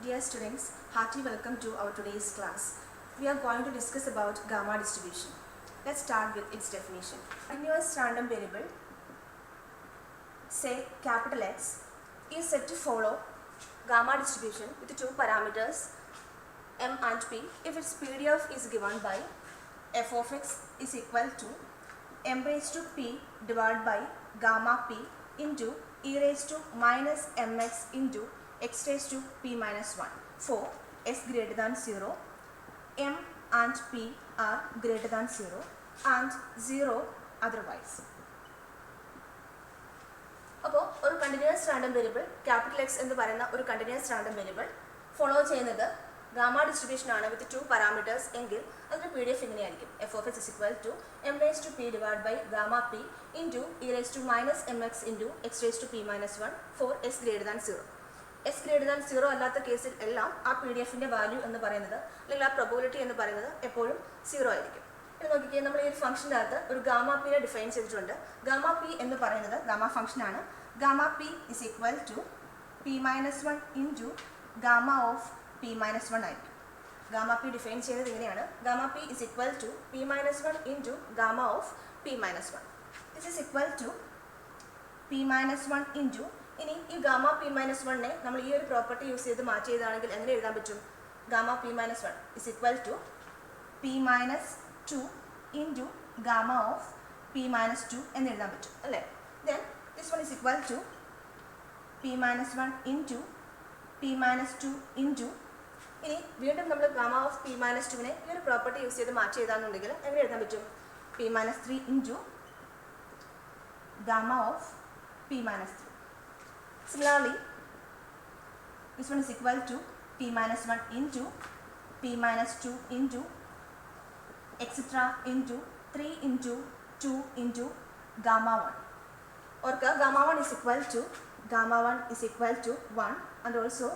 Dear students, hearty welcome to our today's class. We are going to discuss about gamma distribution. Let's start with its definition. Continuous random variable, say capital X, is said to follow gamma distribution with two parameters m and p if its PDF is given by f of x is equal to m raised to p divided by gamma p into e raised to minus mx into x raised to p minus 1 for s greater than 0, m and p are greater than 0 and 0 otherwise. അപ്പോൾ ഒരു continuous random variable capital X എന്ന് പറയുന്ന ഒരു continuous random variable follow ചെയ്യുന്നത് gamma distribution ആണ് with two parameters എങ്കിൽ അതിൻ്റെ P D F ഇങ്ങനെയായിരിക്കും F of X is equal to M raise to P divide by gamma P into E raise to minus M X into X raise to P minus 1 for S greater than 0. S greater than 0 അല്ലാത്ത കേസിൽ എല്ലാം ആ P D എഫിൻ്റെ value എന്ന് പറയുന്നത് അല്ലെങ്കിൽ ആ probability എന്ന് പറയുന്നത് എപ്പോഴും 0 ആയിരിക്കും. ഇത് നോക്കിക്കഴിഞ്ഞാൽ നമ്മൾ ഈ ഒരു ഫംഗ്ഷൻ്റെ അകത്ത് ഒരു ഗാമ പിയെ ഡിഫൈൻ ചെയ്തിട്ടുണ്ട്. ഗാമ പി എന്ന് പറയുന്നത് ഗാമ ഫംഗ്ഷനാണ്. Gamma P is equal to P minus 1 into gamma of P minus 1 ആയിരിക്കും. ഗാമ പി ഡിഫൈൻ ചെയ്യുന്നത് ഇങ്ങനെയാണ്. Gamma P is equal to P minus 1 into gamma of P minus 1. This is equal to P minus 1 into ഇനി ഈ gamma P minus 1നെ നമ്മൾ ഈ ഒരു property use ചെയ്ത് മാറ്റി ചെയ്താണെങ്കിൽ എങ്ങനെ എഴുതാൻ പറ്റും? Gamma P minus 1 is equal to P minus 2 into gamma of P minus 2 എന്ന് എഴുതാൻ പറ്റും അല്ലേ? Then this one is equal to P minus 1 into P minus 2 into ഇനി വീണ്ടും നമ്മൾ ഗാമ ഓഫ് പി മൈനസ് 2നെ ഈ ഒരു പ്രോപ്പർട്ടി യൂസ് ചെയ്ത് മാറ്റി ചെയ്താണെന്നുണ്ടെങ്കിൽ എങ്ങനെ എഴുതാൻ പറ്റും? P minus 3 into gamma of P minus 3. Similarly, this one is equal to p minus 1 into p minus 2 into etc. into 3 into 2 into gamma 1. Or gamma 1 is equal to 1 and also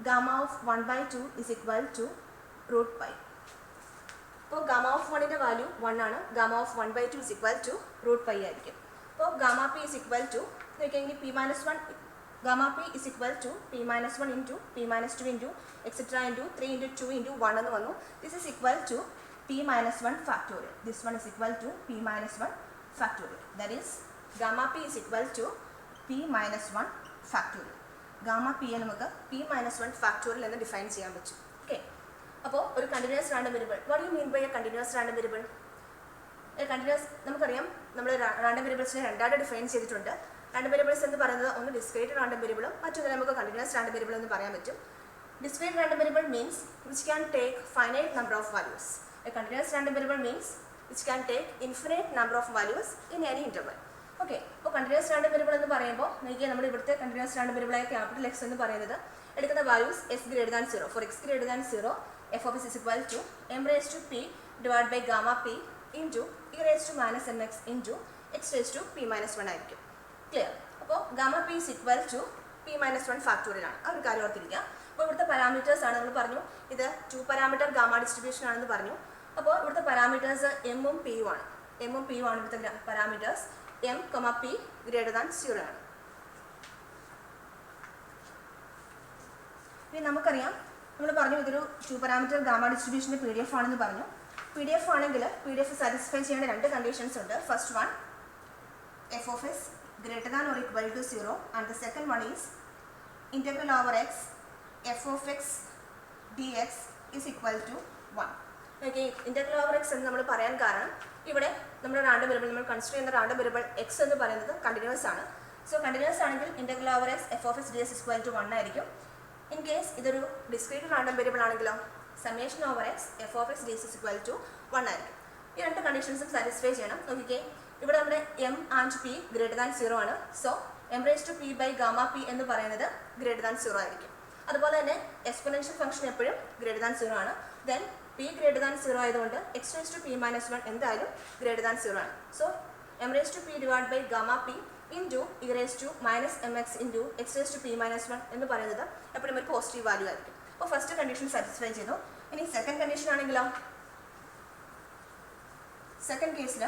gamma of 1 by 2 is equal to root pi. So gamma of 1 in the value 1 ആണ്. Gamma of 1 by 2 is equal to root pi ആയിരിക്കും. So gamma p is equal to p minus 1 gamma p is equal to p minus 1 into p minus 2 into etc. into 3 into 2 into 1 എന്ന് വന്നു. This is equal to p minus 1 factorial. This one is equal to p minus 1 factorial. That is gamma p is equal to p minus 1 factorial. Gamma p നമുക്ക് p minus 1 factorial എന്ന് define ചെയ്യാൻ പറ്റും. Okay, അപ്പോൾ ഒരു continuous random variable. What you mean by a continuous random variable? Continuous നമുക്കറിയാം, നമ്മൾ random വേരിയബിൾസിനെ രണ്ടായിട്ട് define ചെയ്തിട്ടുണ്ട്. റാൻഡം വേരിയബിൾസ് എന്ന് പറയുന്നത് ഒന്ന് ഡിസ്ക്രീറ്റ് റാൻഡം വേരിയബിളും മറ്റൊന്ന് നമുക്ക് കണ്ടിന്യൂസ് റാൻഡം വേരിയബിൾ എന്ന് പറയാൻ പറ്റും. Discrete random variable means which can take finite number of values. A continuous random variable means which can take infinite number of values in any interval. Okay, അപ്പോൾ continuous random variable എന്ന് പറയുമ്പോൾ നോക്കിയാൽ നമ്മൾ ഇവിടുത്തെ continuous random വേരിയബിളായ capital X എന്ന് പറയുന്നത് എടുക്കുന്ന values S greater than 0. For X greater than 0 F of S is equal to M raise to P divide by gamma P into E raise to minus M X into X raise to P minus 1 ആയിരിക്കും. Clear? അപ്പോൾ gamma P is equal to P minus 1 factorial ആണ്. ആ ഒരു കാര്യം ഓർത്തിരിക്കുക. അപ്പോൾ ഇവിടുത്തെ parameters ആണ് നമ്മൾ പറഞ്ഞു, ഇത് 2 പാരാമീറ്റർ ഗാമ ഡിസ്ട്രിബ്യൂഷൻ ആണെന്ന് പറഞ്ഞു. അപ്പോൾ ഇവിടുത്തെ പാരാമീറ്റേഴ്സ് എമ്മും പിയും ആണ്. എമ്മും പിയും ആണ് ഇവിടുത്തെ parameters. M P greater than 0 ആണ്. ഇനി നമുക്കറിയാം, നമ്മൾ പറഞ്ഞു ഇതൊരു 2 പാരാമീറ്റർ ഗാമ ഡിസ്ട്രിബ്യൂഷൻ്റെ പി ഡി എഫ് ആണെന്ന് പറഞ്ഞു. പി ഡി എഫ് ആണെങ്കിൽ പി ഡി എഫ് സാറ്റിസ്ഫൈ ചെയ്യേണ്ട 2 കണ്ടീഷൻസ് ഉണ്ട്. First one F of S greater than or equal to 0 and the second one is integral over x f of x dx is equal to 1. Okay, integral over x എന്ന് നമ്മൾ പറയാൻ കാരണം ഇവിടെ നമ്മുടെ random variable നമ്മൾ consider ചെയ്യുന്ന random variable x എന്ന് പറയുന്നത് കണ്ടിന്യൂസ് ആണ്. സോ കണ്ടിന്യൂസ് ആണെങ്കിൽ integral over x f of x dx is equal to 1 ആയിരിക്കും. ഇൻ കേസ് ഇതൊരു ഡിസ്ക്രീറ്റ് റാൻഡം വേരിയബിൾ ആണെങ്കിലോ summation over x f of x dx is equal to 1 ആയിരിക്കും. ഈ രണ്ട് കണ്ടീഷൻസും സാറ്റിസ്ഫൈ ചെയ്യണം. നോക്കിക്കേ, ഇവിടെ നമ്മുടെ M and P greater than 0 ആണ്. So M raise to P by gamma P എന്ന് പറയുന്നത് ഗ്രേറ്റർ ദാൻ 0 ആയിരിക്കും. അതുപോലെ തന്നെ എക്സ്പൊണൻഷ്യൽ ഫംഗ്ഷൻ എപ്പോഴും ഗ്രേറ്റർ ദാൻ 0 ആണ്. ദെൻ പി ഗ്രേറ്റർ ദാൻ 0 ആയതുകൊണ്ട് X raise to P minus 1 എന്തായാലും ഗ്രേറ്റർ ദാൻ 0 ആണ്. So M raise to P divide by gamma P into E raise to minus M X into X raise to P minus 1 എന്ന് പറയുന്നത് എപ്പോഴും ഒരു positive value ആയിരിക്കും. അപ്പോൾ first condition satisfy ചെയ്തു. ഇനി സെക്കൻഡ് കണ്ടീഷൻ ആണെങ്കിലോ സെക്കൻഡ് കേസിൽ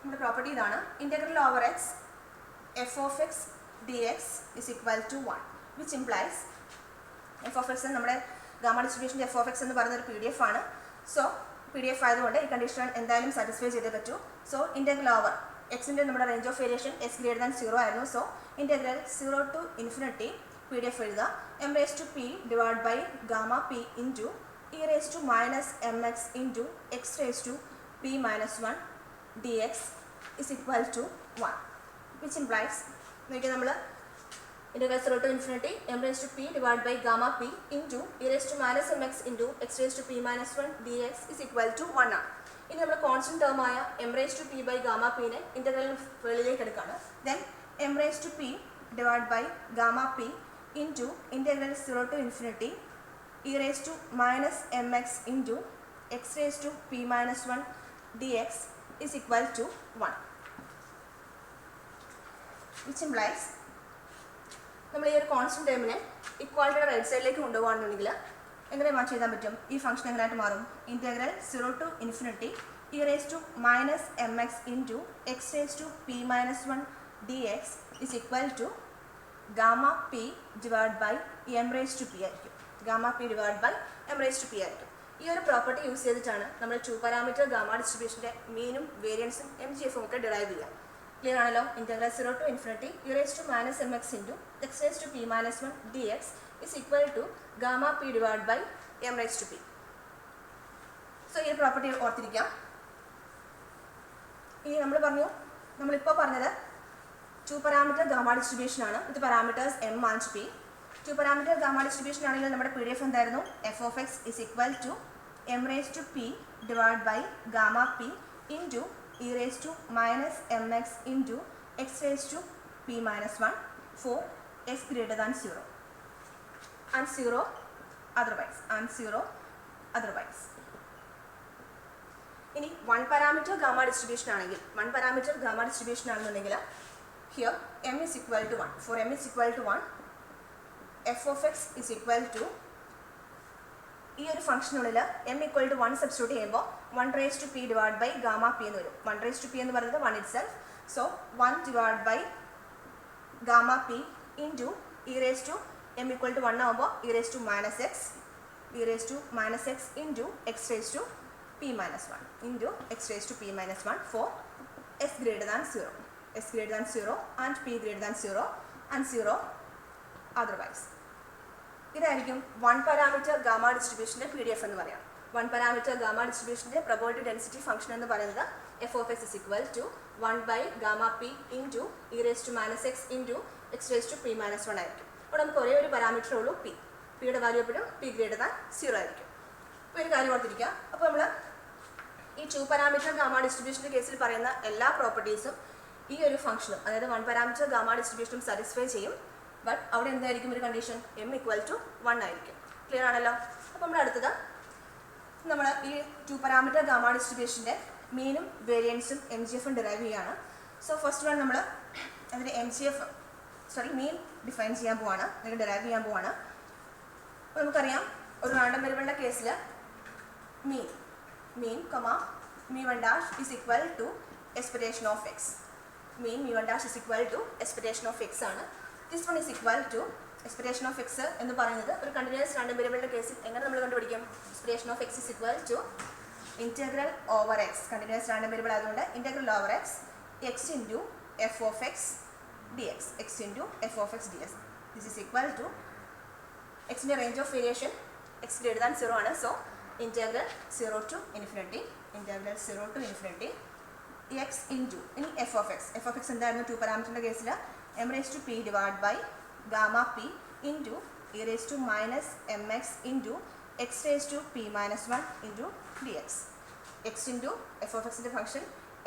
നമ്മുടെ പ്രോപ്പർട്ടി ഇതാണ്. Integral over X f of x dx is equal to 1, which implies f of x നമ്മുടെ ഗാമ ഡിസ്ട്രിബ്യൂഷൻ്റെ f of x എന്ന് പറയുന്ന ഒരു PDF ആണ്. സോ PDF ആയതുകൊണ്ട് ഈ കണ്ടീഷൻ എന്തായാലും സാറ്റിസ്ഫൈ ചെയ്തേ പറ്റൂ. സോ ഇൻ്റഗ്രൽ ഓവർ എക്സിൻ്റെ നമ്മുടെ range of variation X greater than 0 ആയിരുന്നു. So integral 0 to infinity PDF എഴുതുക m raised to p divided by gamma p into e raised to minus mx into x raised to p minus 1 dx is equal to 1, which implies നോക്കിയാൽ നമ്മൾ integral 0 to infinity m raised to p divided by gamma p into e raised to minus mx into x raised to p minus 1 dx is equal to 1 ആണ്. ഇനി നമ്മൾ constant term ആയ m raised to p by gamma p നെ integral വെളിയിലേക്ക് എടുക്കുകയാണ്. Then m raised to p divided by gamma p into integral 0 to infinity e raised to minus mx into x raised to p minus 1 dx is equal to 1, which implies നമ്മൾ ഈ ഒരു constant ടേമിനെ ഇക്വാളിറ്റിയുടെ right സൈഡിലേക്ക് കൊണ്ടുപോകുകയാണെന്നുണ്ടെങ്കിൽ എങ്ങനെ match ചെയ്താൻ പറ്റും? ഈ function എങ്ങനെയായിട്ട് മാറും? Integral 0 to infinity e raised to minus mx into x raised to p minus 1 dx is equal to gamma p divided by m raised to p ആയിരിക്കും. gamma p divided by m raised to p ആയിരിക്കും. ഈ ഒരു property use ചെയ്തിട്ടാണ് നമ്മൾ 2 parameter gamma ഡിസ്ട്രിബ്യൂഷൻ്റെ മീനും വേരിയൻസും M G എഫും ഒക്കെ derive ചെയ്യുക. ക്ലിയർ ആണല്ലോ? Integral 0 to infinity e raised to minus mx into x raised to p minus 1 dx is equal to gamma p divided by m raised to p. So ഈ property ഓർത്തിരിക്കാം. ഇനി നമ്മൾ നമ്മളിപ്പോൾ പറഞ്ഞത് 2 parameter gamma distribution ആണ്. ഇത് parameters m and p. 2 parameter gamma distribution ആണെങ്കിൽ നമ്മുടെ PDF എന്തായിരുന്നു? f of x is equal to m raised to p divided by gamma p into e raised to minus mx into x raised to p minus 1 for x greater than 0 and 0 otherwise. ഇനി 1 parameter gamma distribution ആണെന്നുണ്ടെങ്കിൽ here m is equal to 1. For m is equal to 1, f of x is equal to ഈ ഒരു ഫംഗ്ഷനുള്ളിൽ m equal to 1 substitute ചെയ്യുമ്പോൾ 1 raised to p divided by gamma p എന്ന് വരും. 1 raised to p എന്ന് പറയുന്നത് 1 itself. So 1 divided by gamma p into e raised to m equal to 1 ആകുമ്പോൾ e raised to minus x into x raised to p minus 1 into x raised to p minus 1 for s greater than 0 and p greater than 0 and 0 otherwise. ഇതായിരിക്കും 1 parameter gamma ഡിസ്ട്രിബ്യൂഷൻ്റെ PDF എന്ന് പറയാം. 1 parameter gamma ഡിസ്ട്രിബ്യൂഷൻ്റെ probability density function എന്ന് പറയുന്നത് f of x is equal to 1 by gamma p into e raised to minus x into x raised to p minus 1 ആയിരിക്കും. അപ്പോൾ നമുക്ക് ഒരേ ഒരു പാരാമീറ്റർ ഉള്ളൂ p. പിയുടെ വാല്യൂ എപ്പോഴും p greater than 0 ആയിരിക്കും. അപ്പോൾ ഒരു കാര്യം ഓർത്തിരിക്കുക. അപ്പോൾ നമ്മൾ ഈ 2 പാരാമീറ്റർ ഗാമ ഡിസ്ട്രിബ്യൂഷൻ്റെ കേസിൽ പറയുന്ന എല്ലാ പ്രോപ്പർട്ടീസും ഈ ഒരു ഫംഗ്ഷനും അതായത് 1 പാരാമീറ്റർ ഗാമ ഡിസ്ട്രിബ്യൂഷനും സാറ്റിസ്ഫൈ ചെയ്യും. ബട്ട് അവിടെ എന്തായിരിക്കും ഒരു കണ്ടീഷൻ? m equal to 1 ആയിരിക്കും. ക്ലിയർ ആണല്ലോ? അപ്പോൾ നമ്മുടെ അടുത്തത് നമ്മൾ ഈ 2 പാരാമീറ്റർ ഗാമ ഡിസ്ട്രിബ്യൂഷൻ്റെ മീനും വേരിയൻസും എം ജി എഫും ഡിറൈവ് ചെയ്യുകയാണ്. സോ ഫസ്റ്റ് വൺ നമ്മൾ അതിൻ്റെ മീൻ ഡിഫൈൻ ചെയ്യാൻ പോവാണ്, അല്ലെങ്കിൽ ഡിറൈവ് ചെയ്യാൻ പോവാണ്. അപ്പോൾ നമുക്കറിയാം ഒരു റാൻഡം വേരിയബിളിൻ്റെ കേസിൽ മീൻ μ1 dash is equal to expectation of x. μ1 dash is equal to expectation of x ആണ്. This one is equal to expectation of x എന്ന് പറയുന്നത് ഒരു കണ്ടിന്യൂസ് റാൻഡം വേരിയബിളിൻ്റെ കേസിൽ എങ്ങനെ നമ്മൾ കണ്ടുപിടിക്കും? expectation of x is equal to integral over x. Continuous random variable ആയതുകൊണ്ട് integral over x into f of x dx. This is equal to x ന്റെ range of variation x greater than 0 ആണ്. So integral 0 to infinity x into ഇനി f of x എന്തായിരുന്നു 2 പാരാമീറ്ററിൻ്റെ കേസിൽ? m raised to p divided by gamma p into e raised to minus mx into x raised to p minus 1 into dx. x into f of x ന്റെ function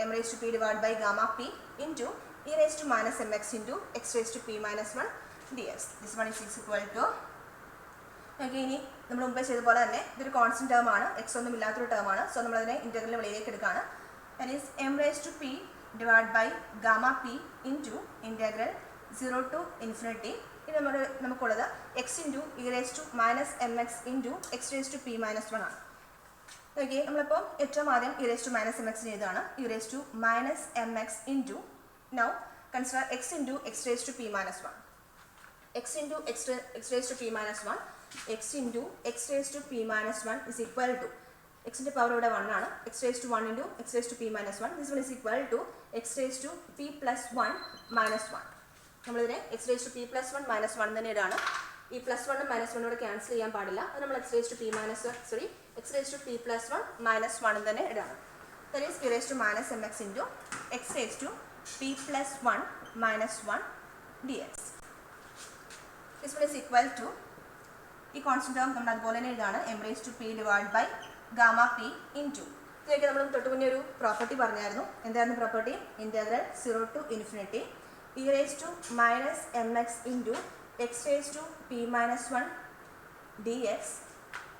m raised to p divided by gamma p into e raised to minus mx into x raised to p minus 1 dx. This one is equal to okay, ഇനി നമ്മൾ മുമ്പേ ചെയ്ത പോലെ തന്നെ ഇതൊരു constant term ആണ്, x ഒന്നും ഇല്ലാത്തൊരു ടേം ആണ്. സോ നമ്മളതിനെ ഇൻ്റഗ്രലിന് വെളിയിലേക്ക് എടുക്കുകയാണ്. That is m raised to p divided by gamma p into integral 0 to infinity. ഇത് നമുക്കുള്ളത് x into e raised to minus mx into x raised to p minus 1 ആണ്. ഓക്കെ, നമ്മളിപ്പോൾ ഏറ്റവും ആദ്യം e raised to minus mx ചെയ്തതാണ്. e raised to minus mx into now consider x into x raised to p minus 1. X into x raised to p minus 1, x into x raised to p minus 1 is equal to x ന്റെ power ഇവിടെ 1 ആണ്. x raised to 1 into x raised to p minus 1. This one is equal to x raised to p plus 1 minus 1. നമ്മളിതിനെ x raised to p plus 1 minus 1 തന്നെ ഇടാണ്. ഈ plus 1 minus 1 cancel ചെയ്യാൻ പാടില്ല. അത് നമ്മൾ x raised to p minus x raised to p plus 1 minus 1 തന്നെ ഇടാണ്. That is e raised to minus mx into x raised to p plus 1 minus 1 dx. This one is equal to ഈ constant term നമ്മൾ അതുപോലെ തന്നെ എഴുതാണ് m raised to p divided by gamma p into ഇതിലേക്ക് നമ്മൾ തൊട്ട് മുന്നേ ഒരു property പറഞ്ഞായിരുന്നു. എന്തായിരുന്നു property? Integral 0 to infinity e raised to minus mx into x raised to p minus 1 dx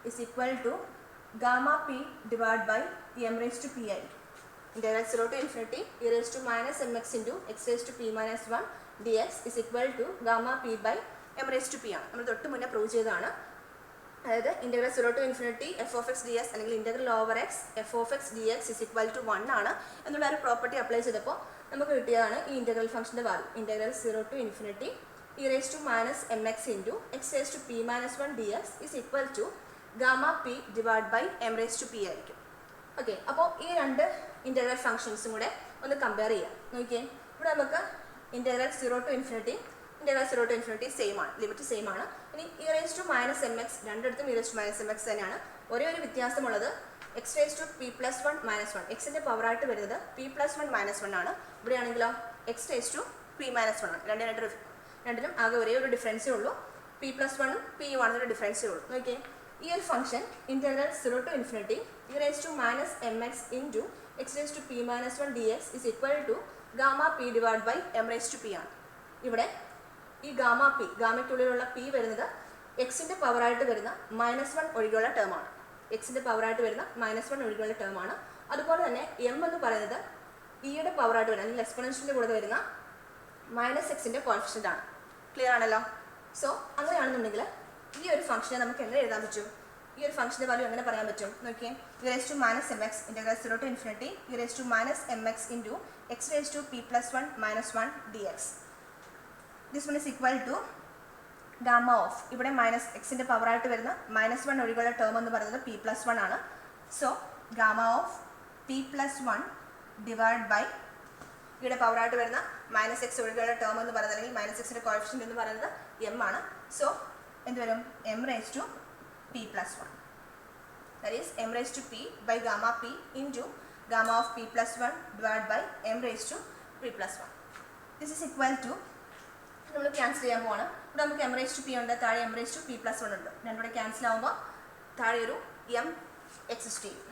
is equal to gamma p divided by m raised to p ആയിരിക്കും. Integral 0 to infinity e raised to minus mx into x raised to p minus 1 dx is equal to gamma p by m raised to p ആണ്. നമ്മൾ തൊട്ട് മുന്നേ prove ചെയ്തതാണ്. അതായത് integral 0 to infinity f of x dx അല്ലെങ്കിൽ integral over x f of x dx is equal to 1 ആണ് എന്നുള്ള ഒരു പ്രോപ്പർട്ടി അപ്ലൈ ചെയ്തപ്പോൾ നമുക്ക് കിട്ടിയതാണ് ഈ ഇന്റഗ്രൽ ഫംഗ്ഷന്റെ value. Integral 0 to infinity e raised to minus mx into x raised to p minus 1 dx is equal to gamma p divided by m raised to p ആയിരിക്കും. Okay, അപ്പോൾ ഈ രണ്ട് integral ഫംഗ്ഷൻസും കൂടെ ഒന്ന് കമ്പയർ ചെയ്യാം. നോക്കിയേ, ഇവിടെ നമുക്ക് ഇന്റഗ്രൽ 0 to infinity സെയിം ആണ്, ലിമിറ്റ് സെയിം ആണ്. ഇനി e raised to minus mx രണ്ടിടത്തും e raised to minus mx തന്നെയാണ്. ഒരേ ഒരു വ്യത്യാസമുള്ളത് x raised to p plus 1 minus 1 എക്സിന്റെ പവറായിട്ട് വരുന്നത് p plus 1 minus 1 ആണ്. ഇവിടെയാണെങ്കിലോ x raised to p minus 1 ആണ്. രണ്ടിനും ആകെ ഒരേ ഒരു ഡിഫറൻസേ ഉള്ളൂ. p plus 1 ഉം p ഉം ആണെന്നൊരു ഡിഫറൻസേ ഉള്ളൂ. നോക്കിയേ, ഈ ഒരു function integral 0 to infinity e raised to minus mx into x raised to p minus 1 dx is equal to gamma p divided by m raised to p ആണ്. ഇവിടെ ഈ ഗാമയ്ക്കുള്ളിലുള്ള p വരുന്നത് എക്സിന്റെ പവറായിട്ട് വരുന്ന -1 ഒഴികെയുള്ള ടേം ആണ്. അതുപോലെ തന്നെ m എന്ന് പറയുന്നത് ഇയുടെ പവറായിട്ട് വരുന്ന അല്ലെങ്കിൽ എക്സ്പോണൻഷ്യലിന്റെ കൂടെ വരുന്ന -xന്റെ കോഎഫിഷ്യന്റ് ആണ്. ക്ലിയർ ആണല്ലോ? സോ അങ്ങനെയാണെന്നുണ്ടെങ്കിൽ ഈ ഒരു ഫംഗ്ഷനെ നമുക്ക് എങ്ങനെ എഴുതാൻ പറ്റും? ഈ ഒരു ഫംഗ്ഷന്റെ വാല്യൂ എങ്ങനെ പറയാൻ പറ്റും? നോക്കിയേ, e raised to minus mx integral 0 to infinity e raised to minus mx into x raised to p plus 1 minus 1 dx. This one is equal to gamma of ഇവിടെ മൈനസ് എക്സിന്റെ പവറായിട്ട് വരുന്ന -1 ഒഴികെയുള്ള ടേം എന്ന് പറയുന്നത് p plus 1 ആണ്. So gamma of p plus 1 divide by ഇവിടെ പവറായിട്ട് വരുന്ന -x ഒഴികെയുള്ള ടേം എന്ന് പറയുന്നത് അല്ലെങ്കിൽ -xന്റെ കോഎഫിഷ്യന്റ് എന്ന് പറയുന്നത് m ആണ്. സോ എന്ത് വരും? m raised to p plus 1. That is m raised to p by gamma p into gamma of p plus 1 divided by m raised to p plus 1. This is equal to നമ്മൾ cancel ചെയ്യാൻ പോവാണ്. ഇവിടെ നമുക്ക് m raised to p ഉണ്ട്, താഴെ m raised to p plus 1 ഉണ്ട്. രണ്ടുകൂടെ cancel ആകുമ്പോൾ താഴെ ഒരു m എക്സിസ്റ്റ് ചെയ്യും.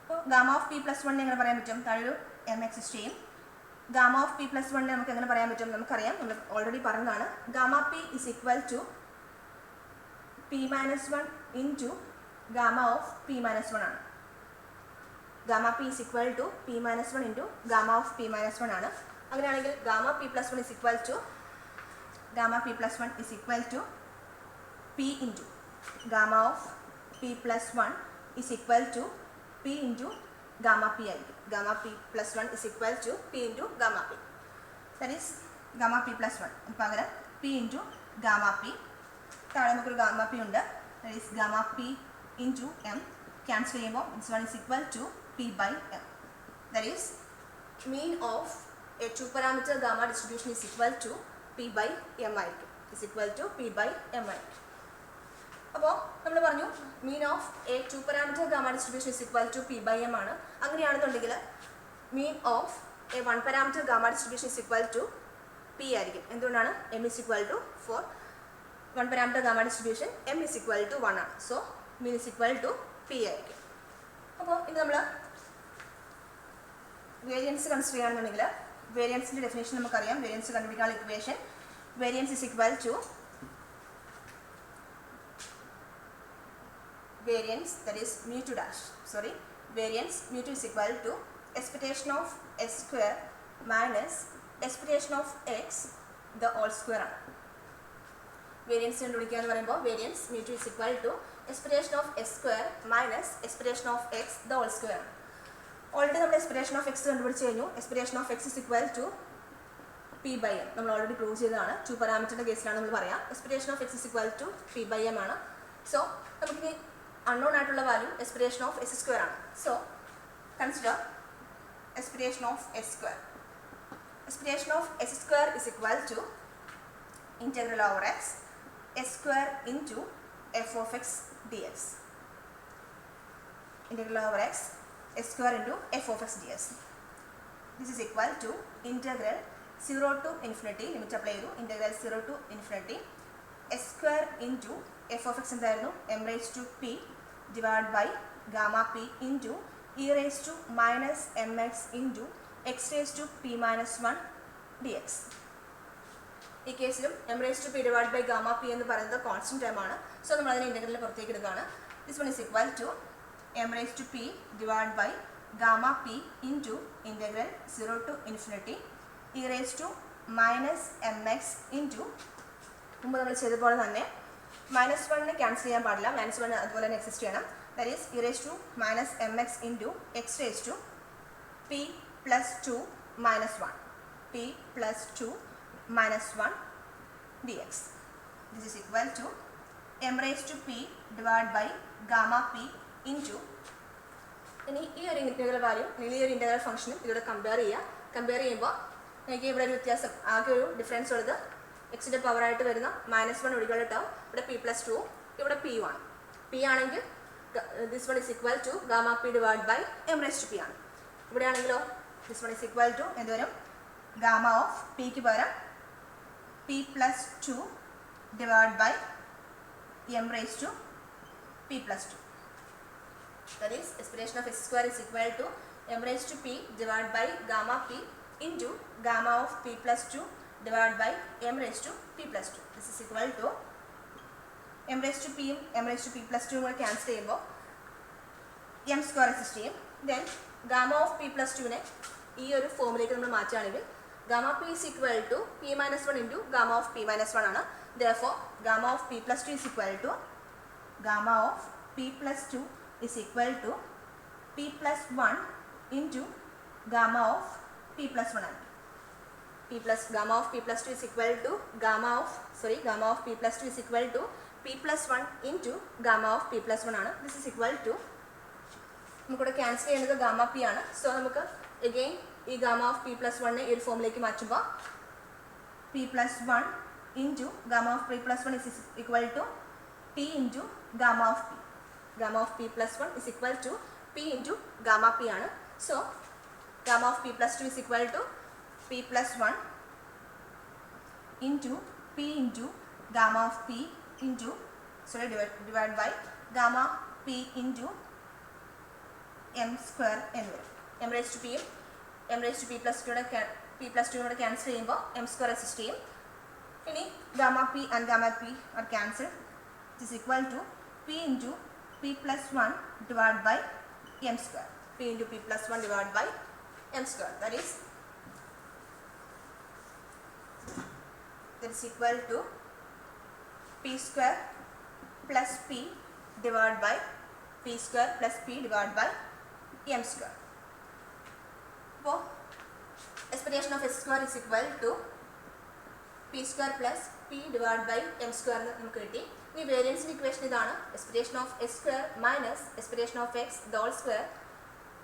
അപ്പോൾ ഗാമ ഓഫ് p plus 1 എങ്ങനെ പറയാൻ പറ്റും? താഴെ ഒരു m എക്സിസ്റ്റ് ചെയ്യും. ഗാമ ഓഫ് p plus 1 നമുക്ക് എങ്ങനെ പറയാൻ പറ്റും? നമുക്കറിയാം, നമ്മൾ ഓൾറെഡി പറഞ്ഞതാണ്. Gamma p is equal to p minus 1 into gamma of p minus 1 ആണ്. gamma p is equal to p minus 1 into gamma of p minus 1 ആണ്. അങ്ങനെയാണെങ്കിൽ gamma p plus 1 is equal to p into gamma of p plus 1 is equal to p into gamma p ആയിരിക്കും. gamma p plus 1 is equal to p into gamma p. That is gamma p plus 1 പകരം p into gamma p. താഴെ നമുക്കൊരു gamma P ഉണ്ട്. That is gamma P into M. Cancel ചെയ്യുമ്പോൾ this one is equal to P by M. That is mean of a 2 parameter gamma distribution is equal to P by M ആയിരിക്കും. അപ്പോൾ നമ്മൾ പറഞ്ഞു mean of a 2 parameter gamma distribution is equal to P by M ആണ്. അങ്ങനെയാണെന്നുണ്ടെങ്കിൽ mean of a 1 parameter gamma distribution is equal to P ആയിരിക്കും. എന്തുകൊണ്ടാണ്? M is equal to 4 1 parameter gamma distribution m is equal to 1 ആണ്. So mean is equal to p ആയിരിക്കും. അപ്പോൾ ഇനി നമ്മൾ variance consider ചെയ്യുകയാണെന്നുണ്ടെങ്കിൽ വേരിയൻസിൻ്റെ ഡെഫിനേഷൻ നമുക്കറിയാം. വേരിയൻസ് കണ്ടുപിടിക്കാനുള്ള equation variance is equal to variance, that is mu 2 dash. Variance mu 2 is equal to expectation of s square minus expectation of x the whole square ആണ്. Variance കണ്ടുപിടിക്കുക എന്ന് പറയുമ്പോൾ variance mu 2 is equal to expectation of s square minus expectation of x the whole square ആണ്. Already നമ്മൾ expectation of x കണ്ടുപിടിച്ച് കഴിഞ്ഞു. expectation of x is equal to P by M നമ്മൾ already prove ചെയ്തതാണ്. 2 പാരാമീറ്ററിൻ്റെ കേസിലാണ് നമ്മൾ പറയാം. Expectation of X is equal to P by M ആണ്. സോ നമുക്കിനി അൺനോൺ ആയിട്ടുള്ള value expectation of S square ആണ്. So consider expectation of S square. Expectation of S square is equal to integral over x s square into f of x dx. Integral over x s square into f of x dx. This is equal to integral 0 to infinity, limit apply ചെയ്തു, integral 0 to infinity s square into f of x എന്തായിരുന്നു m raised to p divided by gamma p into e raised to minus mx into x raised to p minus 1 dx. ഈ കേസിലും M raise to P divide by gamma P എന്ന് പറയുന്നത് constant term ആണ്. So നമ്മൾ അതിനെ ഇൻ്റഗ്രലിൽ പുറത്തേക്ക് എടുക്കുകയാണ്. This one is equal to M raise to P divide by gamma P into integral 0 to infinity E raise to minus M X into മുമ്പ് നമ്മൾ ചെയ്തപോലെ തന്നെ -1 ക്യാൻസൽ ചെയ്യാൻ പാടില്ല. -1 അതുപോലെ തന്നെ എക്സിസ്റ്റ് ചെയ്യണം. That is E raise to minus M X into X raise to P plus 2 minus 1 P plus 2 minus 1 dx. This is equal to m raised to p divided by gamma p into ഇനി ഈ ഒരു integral value ഈ ഒരു integral ഫംഗ്ഷനും ഇതിലൂടെ compare ചെയ്യുമ്പോൾ എനിക്ക് ഇവിടെ ഒരു വ്യത്യാസം ആകെ ഒരു ഡിഫറൻസ് ഉള്ളത് എക്സിൻ്റെ പവറായിട്ട് വരുന്ന -1 ഒഴികെയുള്ള ടേം ഇവിടെ p പ്ലസ് 2 ഇവിടെ p ആണ്. p ആണെങ്കിൽ this one is equal to gamma P divide by M raise to P ആണ്. ഇവിടെ ആണെങ്കിലോ this one is equal to എന്തുവരും ഗാമ ഓഫ് പിക്ക് പകരം p plus 2 divided by m raised to p plus 2. That is expression of x square is equal to m raised to p divided by gamma p into gamma of p plus 2 divided by m raised to p plus 2. This is equal to m raised to p m raised to p plus 2 കൂടെ cancel ചെയ്യുമ്പോൾ m square exist ചെയ്യും. Then gamma of p plus 2 ഈ ഒരു ഫോമിലേക്ക് നമ്മൾ മാറ്റുകയാണെങ്കിൽ gamma p is equal to p minus 1 into gamma of p minus 1 ആണ്. Therefore gamma of p plus 2 is equal to gamma of p plus 2 is equal to p plus 1 into gamma of p plus 1 ആണ്. Gamma of p plus 2 is equal to gamma of p plus 2 is equal to p plus 1 into gamma of p plus 1 ആണ്. This is equal to നമുക്കിവിടെ cancel ചെയ്യുന്നത് gamma P ആണ്. So നമുക്ക് again ഈ gamma of P plus 1 ഈ ഒരു ഫോമിലേക്ക് മാറ്റുമ്പോൾ P plus 1 into gamma of P plus 1 is equal to P into gamma of P. Gamma of P plus 1 is equal to P into gamma P ആണ്. So gamma of P plus 2 is equal to P plus 1 into P into gamma of P into divide by gamma P into M square എന്ന് വരും. M raise to പിയും M raise to P plus 2 കൂടെ cancel ചെയ്യുമ്പോൾ M square exist ചെയ്യും. ഇനി gamma P and gamma P are cancel. It is equal to P into P plus 1 divide by M square. P into P plus 1 divide by M square. That is equal to P square plus P divide by P square plus P divide by M square. അപ്പോൾ expression of S square is equal to P square plus P divide by M square എന്ന് നമുക്ക് കിട്ടി. ഇനി വേരിയൻസിൻ്റെ equation ഇതാണ് expression of S square minus expression of X whole square.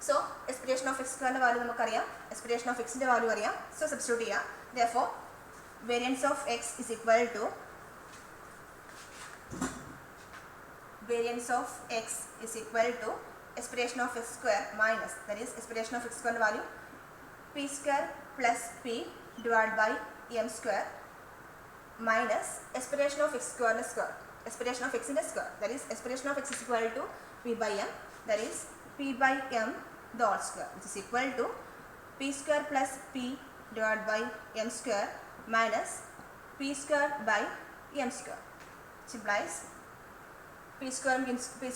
So expression of X സ്ക്വയറിൻ്റെ value നമുക്കറിയാം, expression of എക്സിൻ്റെ value അറിയാം. സോ സബ്സ്റ്റിറ്റ്യൂട്ട് ചെയ്യാം. Therefore variance of X is equal to expression of x square minus, that is expression of x square value p square plus p divided by m square minus expression of x square expression of x in the square, that is expression of x is equal to p by m, that is p by m the whole square, which is equal to p square plus p divided by m square minus p square by m square, which implies p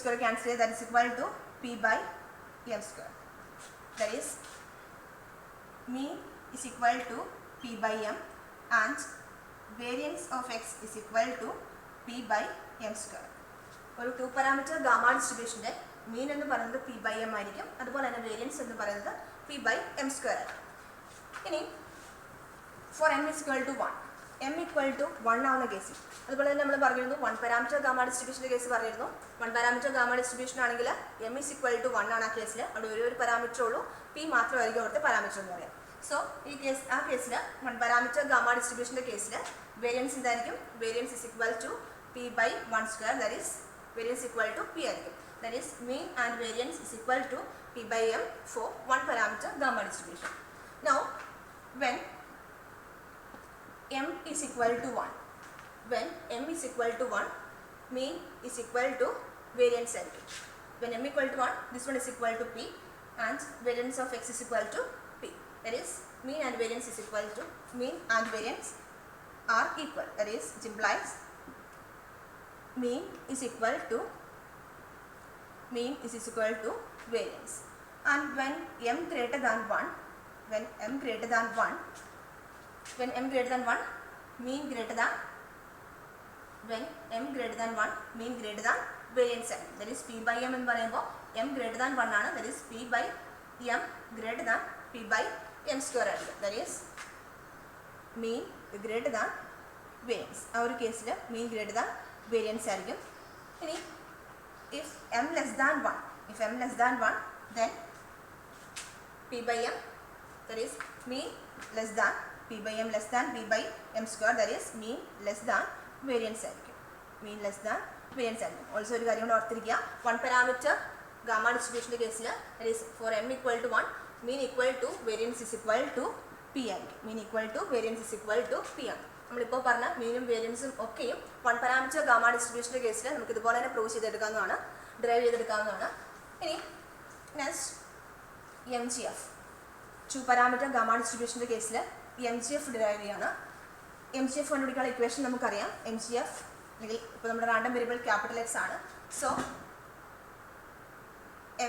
square cancel, that is equal to p by m square, that is mean is equal to p by m and variance of x is equal to p by m square. ഒരു 2 parameter gamma ഡിസ്ട്രിബ്യൂഷൻ്റെ മീൻ എന്ന് പറയുന്നത് p by m ആയിരിക്കും, അതുപോലെ തന്നെ variance എന്ന് പറയുന്നത് p by m square ആണ്. ഇനി four m is equal to 1, m equal to 1 ആവുന്ന കേസിൽ, അതുപോലെ തന്നെ നമ്മൾ പറഞ്ഞിരുന്നു 1 പാരാമീറ്റർ ഗാമ ഡിസ്ട്രിബ്യൂഷൻ്റെ കേസ് പറഞ്ഞിരുന്നു. 1 പാരാമീറ്റർ ഗാമ ഡിസ്ട്രിബ്യൂഷൻ ആണെങ്കിൽ m is equal to 1 ആണ് ആ കേസിൽ. അവിടെ ഒരു പാരാമീറ്റർ ഉള്ളൂ, p മാത്രമായിരിക്കും അവിടുത്തെ പാരാമീറ്റർ എന്ന് പറയാം. സോ ആ കേസിൽ 1 പാരാമീറ്റർ ഗാമ ഡിസ്ട്രിബ്യൂഷൻ്റെ കേസിൽ വേരിയൻസ് എന്തായിരിക്കും? Variance is equal to p by 1 square, that is variance equal to p ആയിരിക്കും. That is mean and variance is equal to p by m for 1 parameter gamma distribution. Now when m is equal to 1, mean is equal to variance ആയിരിക്കും. When m equal to 1, this one is equal to p and variance of x is equal to p. That is mean and variance is equal to, mean and variance are equal. That is it implies mean is equal to variance. And when m greater than 1, mean greater than variance ആണ്. That is p by m എന്ന് പറയുമ്പോൾ m greater than 1 ആണ്. That is p by m greater than p by m square ആയിരിക്കും. That is mean greater than variance. ആ ഒരു കേസിൽ mean greater than variance ആയിരിക്കും. ഇനി if m less than 1, then p by m, that is mean less than p by m less than p by m square, that is mean less than variance ആയിരിക്കും. Also ഒരു കാര്യം കൂടെ ഓർത്തിരിക്കുക, 1 parameter gamma ഡിസ്ട്രിബ്യൂഷൻ്റെ കേസിൽ that is for m equal to 1, mean equal to variance is equal to p ആയിരിക്കും. നമ്മളിപ്പോൾ പറഞ്ഞ മീനും വേരിയൻസും ഒക്കെയും 1 പാരാമീറ്റർ ഗാമ ഡിസ്ട്രിബ്യൂഷൻ്റെ കേസിൽ നമുക്ക് ഇതുപോലെ തന്നെ പ്രൂവ് ചെയ്തെടുക്കാവുന്നതാണ്, ഡ്രൈവ് ചെയ്തെടുക്കാവുന്നതാണ്. ഇനി നെക്സ്റ്റ് MGF, 2 പാരാമീറ്റർ ഗാമ ഡിസ്ട്രിബ്യൂഷൻ്റെ കേസിൽ MGF ഡ്രൈവ് ചെയ്യാണ്. MGF കണ്ടുപിടിക്കാനുള്ള ഇക്വേഷൻ നമുക്കറിയാം. MGF അല്ലെങ്കിൽ ഇപ്പോൾ നമ്മുടെ റാൻഡം വേരിയബിൾ ക്യാപിറ്റൽ X ആണ്. So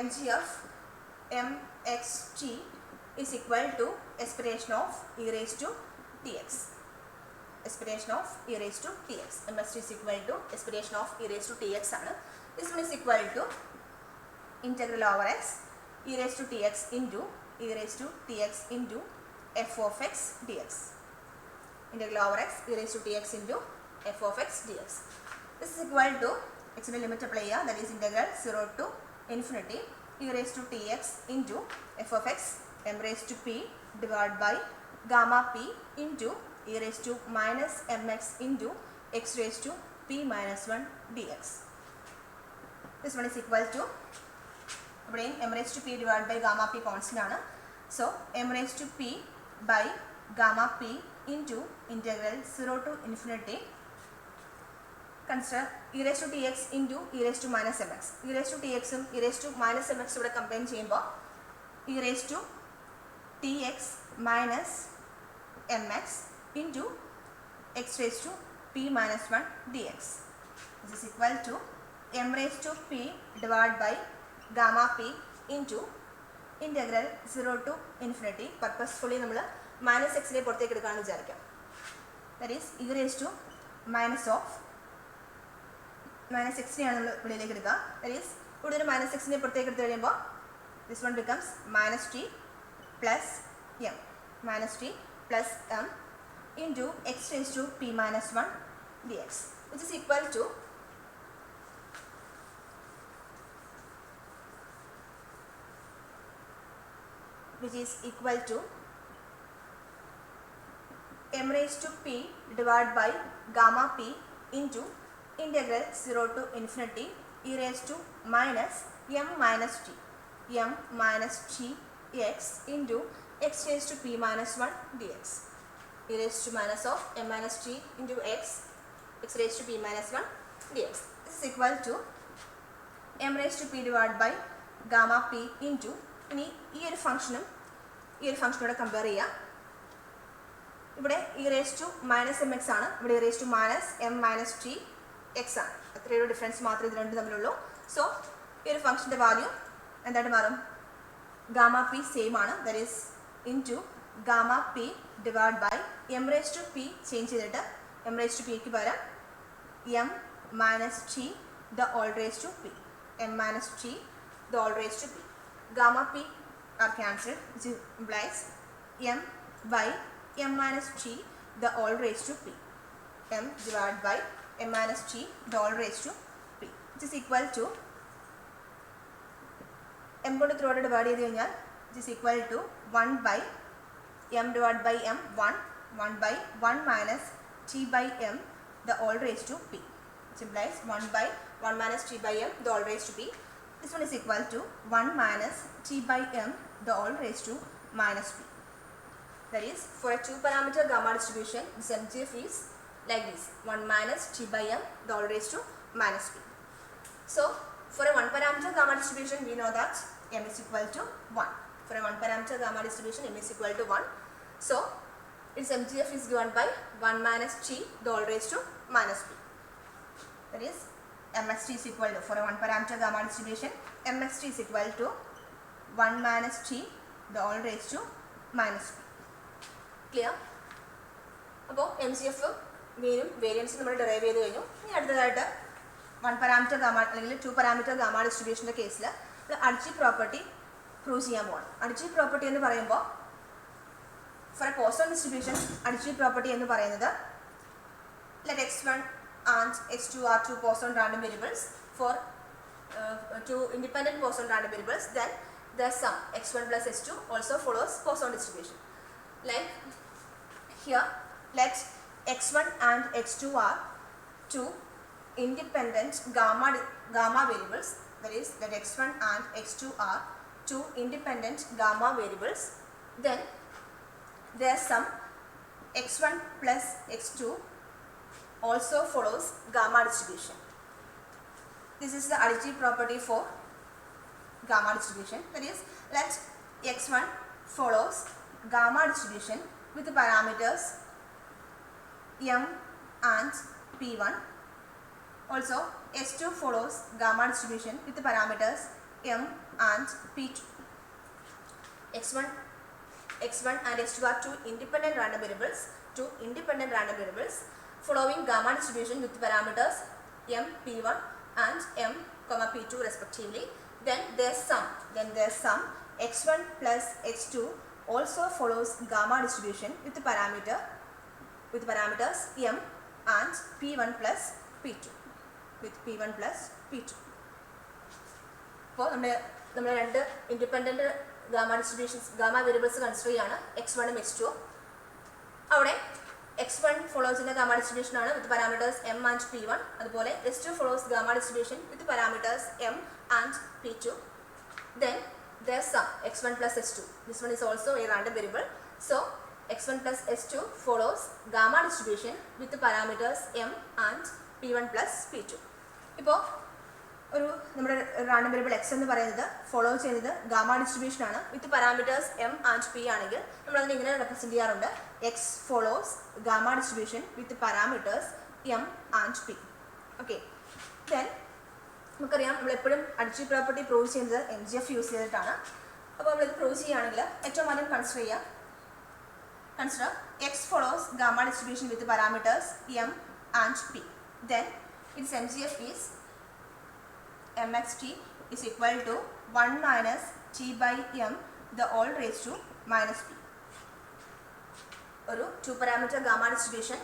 MGF MXT is equal to expression of e raised to tx. MXT is equal to expression of e raised to tx ആണ്. This one is equal to integral over x e raised to tx into f of x dx. Integral over x e raised to tx into f of x dx. This is equal to x ന്റെ limit apply ചെയ്യുക. That is integral 0 to infinity e raised to tx into f of x m raised to p divided by gamma p into e raised to minus mx into x raised to p minus 1 dx. This one is equal to, ഇവിടെയും m raised to p divided by gamma p constant ആണ്. So m raised to p by gamma p into integral 0 to infinity, consider e raised to tx into e raised to minus mx. e raised to tx ഉം e raised to minus mx ഇവിടെ combine ചെയ്യുമ്പോൾ e raised to tx minus mx into x raised to p minus 1 dx. This is equal to m raised to p divided by gamma p into integral 0 to infinity. Purposefully നമ്മൾ minus എക്സിനെ പുറത്തേക്ക് എടുക്കാമെന്ന് വിചാരിക്കാം. That is e raised to minus of മൈനസ് എക്സിനെയാണ് നമ്മൾ വെളിയിലേക്ക് എടുക്കുക. ദാറ്റ് ഈസ് ഇവിടെ ഒരു മൈനസ് എക്സിനെ പുറത്തേക്ക് എടുത്ത് കഴിയുമ്പോൾ this one becomes minus T plus m into x raised to p minus 1 dx, which is equal to m raised to p divided by gamma p into integral 0 to infinity e raised to minus m minus t x into x raised to p minus 1 dx. e raised to minus of m minus t into x raised to p minus 1 dx. This is equal to m raised to p divided by gamma p into, ഇനി ഈ ഒരു ഫംഗ്ഷനോടെ compare ചെയ്യാം. ഇവിടെ e raised to minus mx ആണ്, ഇവിടെ e raised to minus m minus t x ആണ്. അത്രയൊരു difference മാത്രമേ ഇത് രണ്ടും തമ്മിലുള്ളൂ. സോ ഈ ഒരു ഫംഗ്ഷൻ്റെ വാല്യൂ എന്തായിട്ട് മാറും? ഗാമ പി സെയിം ആണ്. That is into gamma P divide by m raised to p change ചെയ്തിട്ട് m raised to pക്ക് പകരം m minus t the all raised to p. m minus t the all raised to p. Gamma p are cancelled, which implies m by m minus t the all raised to p. m divided by m minus t the all raised to p, which is equal to m കൊണ്ട് ത്രോട്ട് divide ചെയ്ത് കഴിഞ്ഞാൽ it is equal to 1 by m divided by m 1 by 1 minus t by m the all raised to p, which implies 1 by 1 minus t by m the all raised to p. This one is equal to 1 minus t by m the all raised to minus p. That is, for a 2-parameter gamma distribution, this MGF is like this: 1 minus t by m the all raised to minus p. So, for a 1-parameter gamma distribution, we know that m is equal to 1. For a 1-parameter gamma distribution, m is equal to 1. So, its MGF is given by 1 minus t the all raised to minus p. That is, mxt is equal to, for a 1-parameter gamma distribution, mxt is equal to 1 minus t the all raised to minus p. Clear? അപ്പോൾ M C F മീനും വേരിയൻസും നമ്മൾ derive ചെയ്ത് കഴിഞ്ഞു. ഇനി അടുത്തതായിട്ട് 1-parameter gamma അല്ലെങ്കിൽ 2-parameter gamma ഡിസ്ട്രിബ്യൂഷൻ്റെ കേസിൽ നമ്മൾ അഡിറ്റീവ് പ്രോപ്പർട്ടി പ്രൂവ് ചെയ്യാൻ പോകണം. അഡിറ്റീവ് പ്രോപ്പർട്ടി എന്ന് പറയുമ്പോൾ for a Poisson distribution additive property എന്ന് പറയുന്നത് let x1 and x2 are two Poisson random variables for two independent Poisson random variables, then the sum x1 plus x2 also follows Poisson distribution. Like here, let x1 and x2 are two independent gamma variables. That is, that x1 and x2 are two independent gamma variables. Then their sum x1 plus x2 also follows gamma distribution. This is the additive property for gamma distribution. That is, let x1 follows gamma distribution with the parameters m and p1. Also, s2 follows gamma distribution with the parameters m and p2. x1 and x2 are two independent random variables following gamma distribution with parameters m, p1 and m, p2 respectively. Then their sum x1 plus x2 also follows gamma distribution with parameters m and p1 plus p2. അപ്പോൾ നമ്മൾ രണ്ട് independent gamma variables consider ചെയ്യാണ് x1 ഉം x2. അവിടെ x1 follows in the gamma distribution ആണ് with parameters m and p1. അതുപോലെ s2 follows gamma distribution with parameters m and p2. Then their sum x1 plus s2. This one is also a random variable. So x1 plus s2 follows gamma distribution with the parameters m and p1 plus p2. ഇപ്പോൾ ഒരു നമ്മുടെ random variable X എന്ന് പറയുന്നത് follow ചെയ്യുന്നത് gamma distribution ആണ് വിത്ത് parameters M and P ആണെങ്കിൽ നമ്മൾ അതിനെ ഇങ്ങനെ റെപ്രസെൻറ്റ് ചെയ്യാറുണ്ട്: X follows gamma distribution with parameters M and P. Okay, then നമുക്കറിയാം നമ്മളെപ്പോഴും അഡിറ്റീവ് പ്രോപ്പർട്ടി പ്രൂവ് ചെയ്യുന്നത് എം ജി എഫ് യൂസ് ചെയ്തിട്ടാണ്. അപ്പോൾ നമ്മളിത് പ്രൂവ് ചെയ്യുകയാണെങ്കിൽ ഏറ്റവും ആദ്യം consider X follows gamma distribution with parameters M and P. Then it's M G F is mxt is equal to 1 minus t by m the all raised to minus p. ഒരു 2-parameter gamma distribution,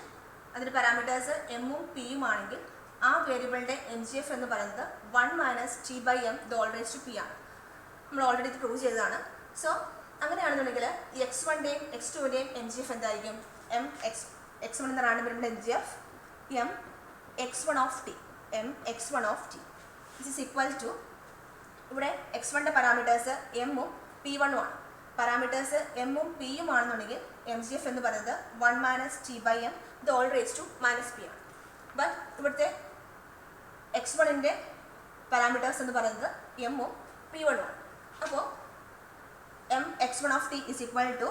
അതിൻ്റെ parameters എമ്മും പിയും ആണെങ്കിൽ ആ വേരിയബിളിൻ്റെ M G F എന്ന് പറയുന്നത് 1 minus t by m the all raised to p ആണ്. നമ്മൾ ഓൾറെഡി ഇത് പ്രൂവ് ചെയ്തതാണ്. സോ അങ്ങനെയാണെന്നുണ്ടെങ്കിൽ ഈ x1ൻ്റെയും x2ൻ്റെയും എം ജി എഫ് എന്തായിരിക്കും? x1 എന്ന റാൻഡം വേരിയബിളിൻ്റെ M G F m x1 of t. This is equal to, ഇവിടെ x1ൻ്റെ പാരാമീറ്റേഴ്സ് എമ്മും p1ഉം ആണ്. പാരാമീറ്റേഴ്സ് എമ്മും പിയും ആണെന്നുണ്ടെങ്കിൽ എം ജി എഫ് എന്ന് പറയുന്നത് 1 minus t by m the all raised to minus p ആണ്. ബട്ട് ഇവിടുത്തെ x1ൻ്റെ പാരാമീറ്റേഴ്സ് എന്ന് പറയുന്നത് എമ്മും p1ഉം ആണ്. അപ്പോൾ m x1 of t is equal to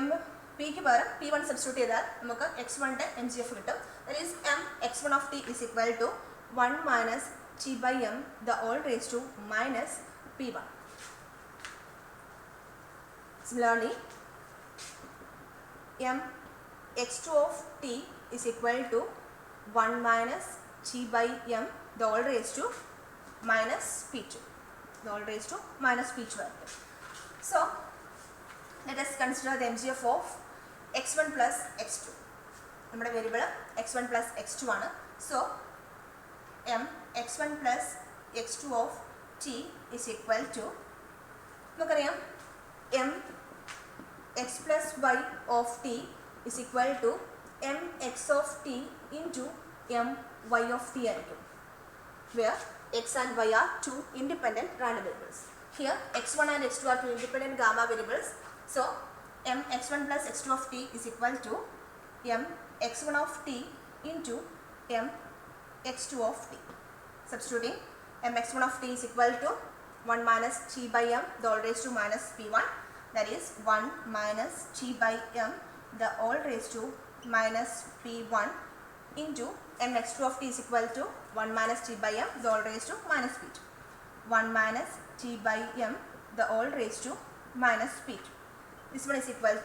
m പിക്ക് പകരം p1 സബ്സ്റ്റിറ്റ്യൂട്ട് ചെയ്താൽ നമുക്ക് x1ൻ്റെ എം ജി എഫ് കിട്ടും. That is m x1 of t is equal to 1 minus t by m the all raised to minus p1. Similarly, m x2 of t is equal to 1 minus t by m the all raised to minus p2. So let us consider the MGF of x1 plus x2. നമ്മുടെ variable x1 plus x2 ആണ്. So m x1 plus x2 of t is equal to, നമുക്കറിയാം m x plus y of t is equal to m x of t into m y of t ആയിരിക്കും, where x and y are two independent random variables. Here x1 and x2 are two independent gamma variables. So m x1 plus x2 of t is equal to m x1 of t into m x2 of t. Substituting, m x1 of t is equal to 1 minus t by m the whole raised to minus p1, that is 1 minus t by m the whole raised to minus p1 into m x2 of t is equal to 1 minus t by m the whole raised to minus p2. 1 minus t by m the whole raised to minus p2. This one is equal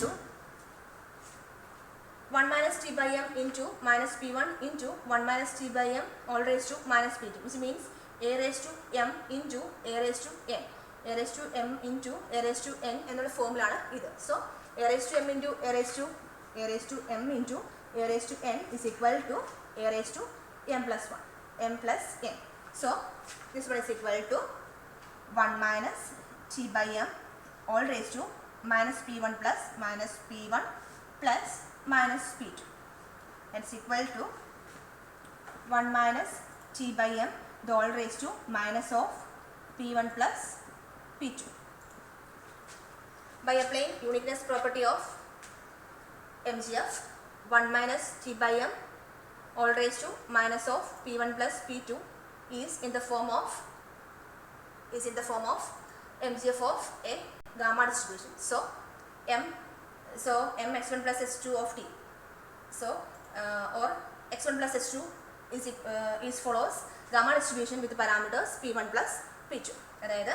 to 1 minus t by m into minus p1 into 1 minus t by m all raised to minus p2, which means a raised to m into a raised to n, a raised to m into a raised to n എന്നുള്ള ഫോമിലാണ് ഇത്. So a raised to m into a raised to m into a raised to n is equal to a raised to m plus 1, m plus n. So this one is equal to 1 minus t by m all raised to minus p1 plus minus p1 plus minus p2. That's equal to 1 minus t by m the whole raised to minus of p1 plus p2. By applying uniqueness property of MGF, 1 minus t by m all raised to minus of p1 plus p2 is in the form of MGF of a gamma distribution. So m x1 plus x2 of t, or x1 plus x2 is follows gamma distribution with parameters p1 plus p2. അതായത്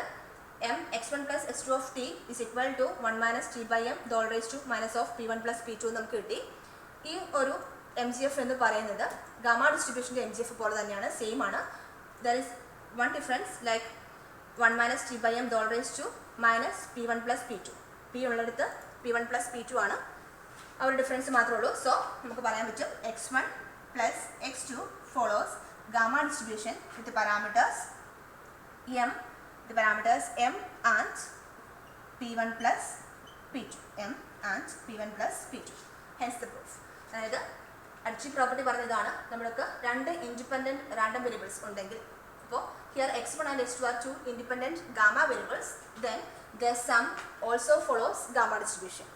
m x1 plus x2 of t is equal to 1 minus t by m the whole raised to minus of p1 plus p2 നമുക്ക് കിട്ടി. ഈ ഒരു MGF എന്ന് പറയുന്നത് gamma ഡിസ്ട്രിബ്യൂഷൻ്റെ MGF പോലെ തന്നെയാണ്, same ആണ്. There is one difference, like 1 minus t by m the whole raised to minus p1 plus p2. p ഉള്ളിടത്ത് p1 plus p2 ആണ്, ആ ഒരു ഡിഫറൻസ് മാത്രമേ ഉള്ളൂ. സോ നമുക്ക് പറയാൻ പറ്റും x1 plus x2 follows gamma distribution with the parameters m and p1 plus p2, m and p1 plus p2. Hence the proof. അതായത് അഡിച്ചി പ്രോപ്പർട്ടി പറഞ്ഞതാണ്, നമ്മൾക്ക് രണ്ട് ഇൻഡിപെൻഡൻറ്റ് റാൻഡം വേരിയബിൾസ് ഉണ്ടെങ്കിൽ, അപ്പോൾ here x1 and x2 are two independent gamma variables, then their sum also follows gamma distribution.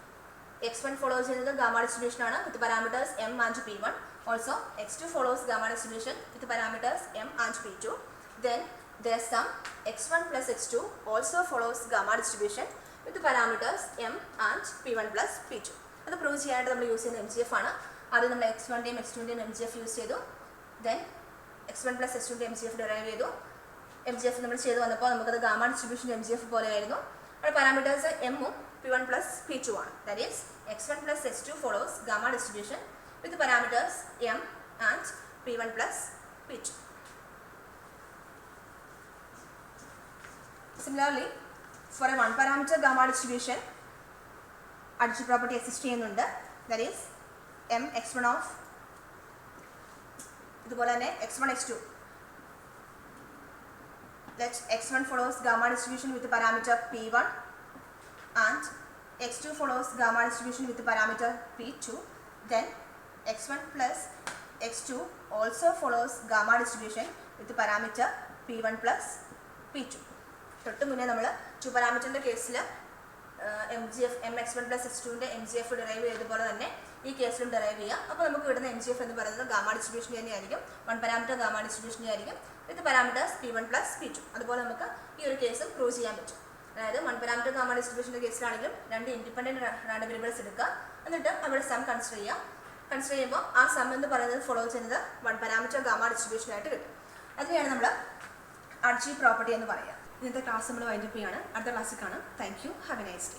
x1 follows ചെയ്യുന്നത് gamma distribution ആണ് with parameters m and p1. Also x2 follows gamma distribution with parameters m and p2. Then their sum x1 plus x2 also follows gamma distribution with parameters m and p1 plus p2. അത് prove ചെയ്യാനായിട്ട് നമ്മൾ use ചെയ്യുന്ന MGF ആണ്. ആദ്യം നമ്മൾ x1ൻ്റെയും x2ൻ്റെയും MGF use ചെയ്തു, then x1 plus x2ൻ്റെ MGF derive ചെയ്തു. MGF നമ്മൾ ചെയ്ത് വന്നപ്പോൾ നമുക്കത് ഗാമ ഡിസ്ട്രിബ്യൂഷൻ്റെ MGF പോലെയായിരുന്നു. അവിടെ പാരാമീറ്റേഴ്സ് എമ്മും p1 plus p2 ആണ്. That is x1 plus x2 follows gamma distribution with parameters m and p1 plus p2. Similarly, for a one parameter gamma distribution, addition property exists ചെയ്യുന്നുണ്ട്. That is m x1 of ഇതുപോലെ തന്നെ x1 x2. Let x1 follows gamma distribution with the parameter p1 and x2 follows gamma distribution with the parameter p2. Then x1 plus x2 also follows gamma distribution with the parameter p1 plus p2. തൊട്ട് മുന്നേ നമ്മൾ to പാരാമീറ്ററിൻ്റെ കേസിൽ MGF m x1 plus x2ൻ്റെ MGF derive ചെയ്തതുപോലെ തന്നെ ഈ കേസിലും derive ചെയ്യാം. അപ്പോൾ നമുക്ക് കിട്ടുന്ന MGF എന്ന് പറയുന്നത് ഗാമ ഡിസ്ട്രിബ്യൂഷൻ തന്നെയായിരിക്കും, വൺ പാരാമീറ്റർ ഗാമ ഡിസ്ട്രിബ്യൂഷൻ്റെ ആയിരിക്കും വിത്ത് പാരാമീറ്റേഴ്സ് p1 plus p2. അതുപോലെ നമുക്ക് ഈ ഒരു കേസും പ്രൂവ് ചെയ്യാൻ പറ്റും. അതായത് വൺ പാരാമീറ്റർ ഗാമ ഡിസ്ട്രിബ്യൂഷൻ്റെ കേസിലാണെങ്കിലും രണ്ട് ഇൻഡിപെൻഡൻറ്റ് റാൻഡം വേരിയബിൾസ് എടുക്കുക, എന്നിട്ട് അവിടെ സം കൺസിഡർ ചെയ്യുമ്പോൾ ആ സം എന്ന് പറയുന്നത് ഫോളോ ചെയ്യുന്നത് വൺ പാരാമീറ്റർ ഗാമ ഡിസ്ട്രിബ്യൂഷനായിട്ട് കിട്ടും. അതിനെയാണ് നമ്മൾ അഡ്ജി പ്രോപ്പർട്ടി എന്ന് പറയുക. ഇന്നത്തെ ക്ലാസ് നമ്മൾ വൈൻഡപ്പ് ചെയ്യാണ്. അടുത്ത ക്ലാസ്സിൽ കാണാം. Thank you. Have A nice day.